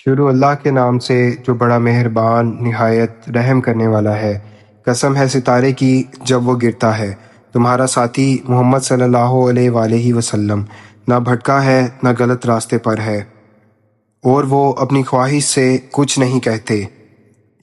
شروع اللہ کے نام سے جو بڑا مہربان نہایت رحم کرنے والا ہے۔ قسم ہے ستارے کی جب وہ گرتا ہے۔ تمہارا ساتھی محمد صلی اللہ علیہ وآلہ وسلم نہ بھٹکا ہے نہ غلط راستے پر ہے، اور وہ اپنی خواہش سے کچھ نہیں کہتے۔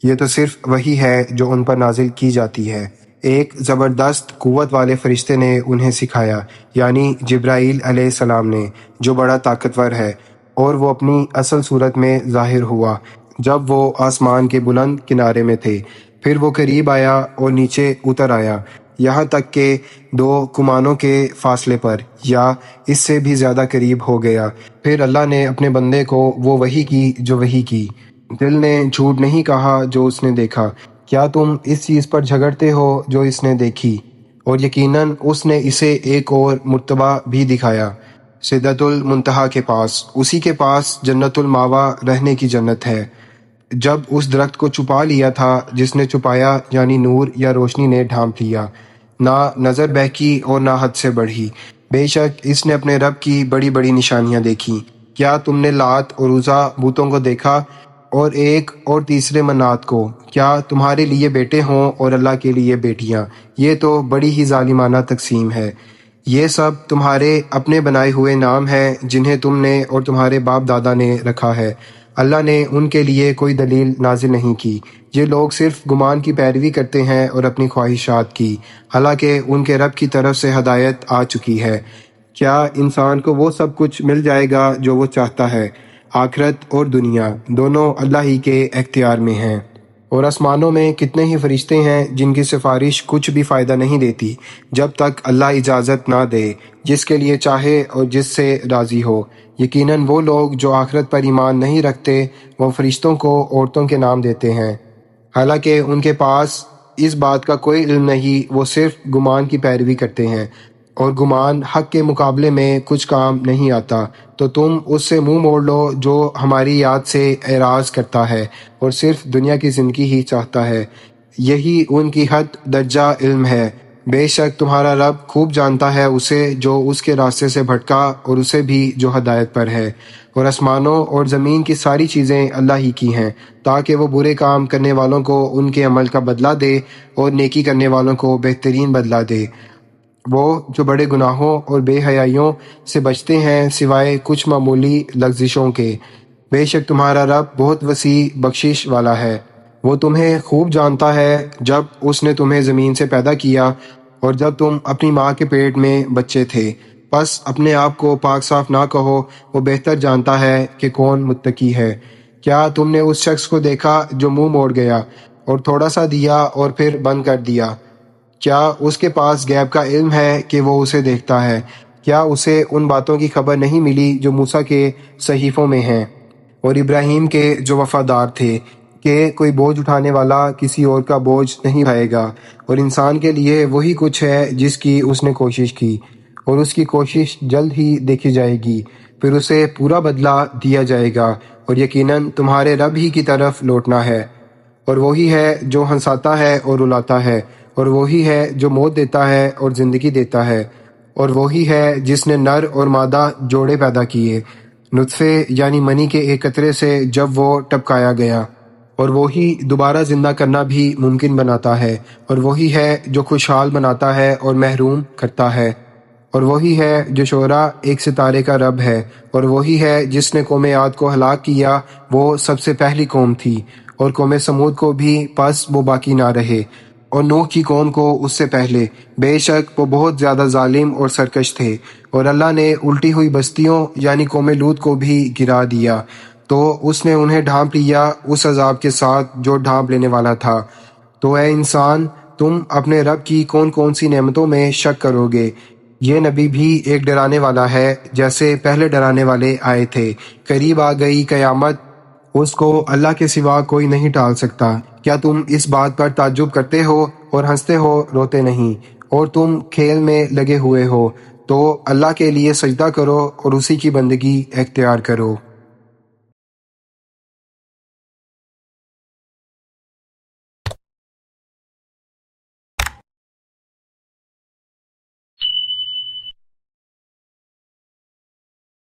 یہ تو صرف وہی ہے جو ان پر نازل کی جاتی ہے۔ ایک زبردست قوت والے فرشتے نے انہیں سکھایا، یعنی جبرائیل علیہ السلام نے، جو بڑا طاقتور ہے، اور وہ اپنی اصل صورت میں ظاہر ہوا جب وہ آسمان کے بلند کنارے میں تھے۔ پھر وہ قریب آیا اور نیچے اتر آیا، یہاں تک کہ 2 کمانوں کے فاصلے پر، یا اس سے بھی زیادہ قریب ہو گیا۔ پھر اللہ نے اپنے بندے کو وہ وحی کی جو وحی کی۔ دل نے جھوٹ نہیں کہا جو اس نے دیکھا۔ کیا تم اس چیز پر جھگڑتے ہو جو اس نے دیکھی؟ اور یقیناً اس نے اسے ایک اور مرتبہ بھی دکھایا، سدرۃ المنتہا کے پاس۔ اسی کے پاس جنت الماوا رہنے کی جنت ہے۔ جب اس درخت کو چھپا لیا تھا جس نے چھپایا، یعنی نور یا روشنی نے ڈھانپ لیا، نہ نظر بہکی اور نہ حد سے بڑھی۔ بے شک اس نے اپنے رب کی بڑی بڑی نشانیاں دیکھیں۔ کیا تم نے لات اور عزیٰ بتوں کو دیکھا، اور ایک اور تیسرے منات کو؟ کیا تمہارے لیے بیٹے ہوں اور اللہ کے لیے بیٹیاں؟ یہ تو بڑی ہی ظالمانہ تقسیم ہے۔ یہ سب تمہارے اپنے بنائے ہوئے نام ہیں جنہیں تم نے اور تمہارے باپ دادا نے رکھا ہے۔ اللہ نے ان کے لیے کوئی دلیل نازل نہیں کی۔ یہ لوگ صرف گمان کی پیروی کرتے ہیں اور اپنی خواہشات کی، حالانکہ ان کے رب کی طرف سے ہدایت آ چکی ہے۔ کیا انسان کو وہ سب کچھ مل جائے گا جو وہ چاہتا ہے؟ آخرت اور دنیا دونوں اللہ ہی کے اختیار میں ہیں۔ اور آسمانوں میں کتنے ہی فرشتے ہیں جن کی سفارش کچھ بھی فائدہ نہیں دیتی جب تک اللہ اجازت نہ دے، جس کے لیے چاہے اور جس سے راضی ہو۔ یقیناً وہ لوگ جو آخرت پر ایمان نہیں رکھتے، وہ فرشتوں کو عورتوں کے نام دیتے ہیں، حالانکہ ان کے پاس اس بات کا کوئی علم نہیں، وہ صرف گمان کی پیروی کرتے ہیں، اور گمان حق کے مقابلے میں کچھ کام نہیں آتا۔ تو تم اس سے منہ موڑ لو جو ہماری یاد سے اعراض کرتا ہے اور صرف دنیا کی زندگی ہی چاہتا ہے۔ یہی ان کی حد درجہ علم ہے۔ بے شک تمہارا رب خوب جانتا ہے اسے جو اس کے راستے سے بھٹکا، اور اسے بھی جو ہدایت پر ہے۔ اور آسمانوں اور زمین کی ساری چیزیں اللہ ہی کی ہیں، تاکہ وہ برے کام کرنے والوں کو ان کے عمل کا بدلہ دے اور نیکی کرنے والوں کو بہترین بدلہ دے۔ وہ جو بڑے گناہوں اور بے حیائیوں سے بچتے ہیں سوائے کچھ معمولی لغزشوں کے۔ بے شک تمہارا رب بہت وسیع بخشش والا ہے۔ وہ تمہیں خوب جانتا ہے جب اس نے تمہیں زمین سے پیدا کیا اور جب تم اپنی ماں کے پیٹ میں بچے تھے۔ پس اپنے آپ کو پاک صاف نہ کہو، وہ بہتر جانتا ہے کہ کون متقی ہے۔ کیا تم نے اس شخص کو دیکھا جو منہ موڑ گیا اور تھوڑا سا دیا اور پھر بند کر دیا؟ کیا اس کے پاس غیب کا علم ہے کہ وہ اسے دیکھتا ہے؟ کیا اسے ان باتوں کی خبر نہیں ملی جو موسیٰ کے صحیفوں میں ہیں، اور ابراہیم کے جو وفادار تھے، کہ کوئی بوجھ اٹھانے والا کسی اور کا بوجھ نہیں اٹھائے گا، اور انسان کے لیے وہی کچھ ہے جس کی اس نے کوشش کی، اور اس کی کوشش جلد ہی دیکھی جائے گی، پھر اسے پورا بدلہ دیا جائے گا، اور یقیناً تمہارے رب ہی کی طرف لوٹنا ہے۔ اور وہی ہے جو ہنساتا ہے اور رلاتا ہے، اور وہی ہے جو موت دیتا ہے اور زندگی دیتا ہے، اور وہی ہے جس نے نر اور مادہ جوڑے پیدا کیے، نطفے یعنی منی کے ایک قطرے سے جب وہ ٹپکایا گیا، اور وہی دوبارہ زندہ کرنا بھی ممکن بناتا ہے، اور وہی ہے جو خوشحال بناتا ہے اور محروم کرتا ہے، اور وہی ہے جو شعراء ایک ستارے کا رب ہے، اور وہی ہے جس نے قوم عاد کو ہلاک کیا، وہ سب سے پہلی قوم تھی، اور قوم سمود کو بھی پس وہ باقی نہ رہے، اور نوح کی قوم کو اس سے پہلے۔ بے شک وہ بہت زیادہ ظالم اور سرکش تھے۔ اور اللہ نے الٹی ہوئی بستیوں یعنی قوم لوط کو بھی گرا دیا، تو اس نے انہیں ڈھانپ لیا اس عذاب کے ساتھ جو ڈھانپ لینے والا تھا۔ تو اے انسان، تم اپنے رب کی کون کون سی نعمتوں میں شک کرو گے؟ یہ نبی بھی ایک ڈرانے والا ہے جیسے پہلے ڈرانے والے آئے تھے۔ قریب آ گئی قیامت، اس کو اللہ کے سوا کوئی نہیں ٹال سکتا۔ کیا تم اس بات پر تعجب کرتے ہو اور ہنستے ہو، روتے نہیں، اور تم کھیل میں لگے ہوئے ہو؟ تو اللہ کے لیے سجدہ کرو اور اسی کی بندگی اختیار کرو۔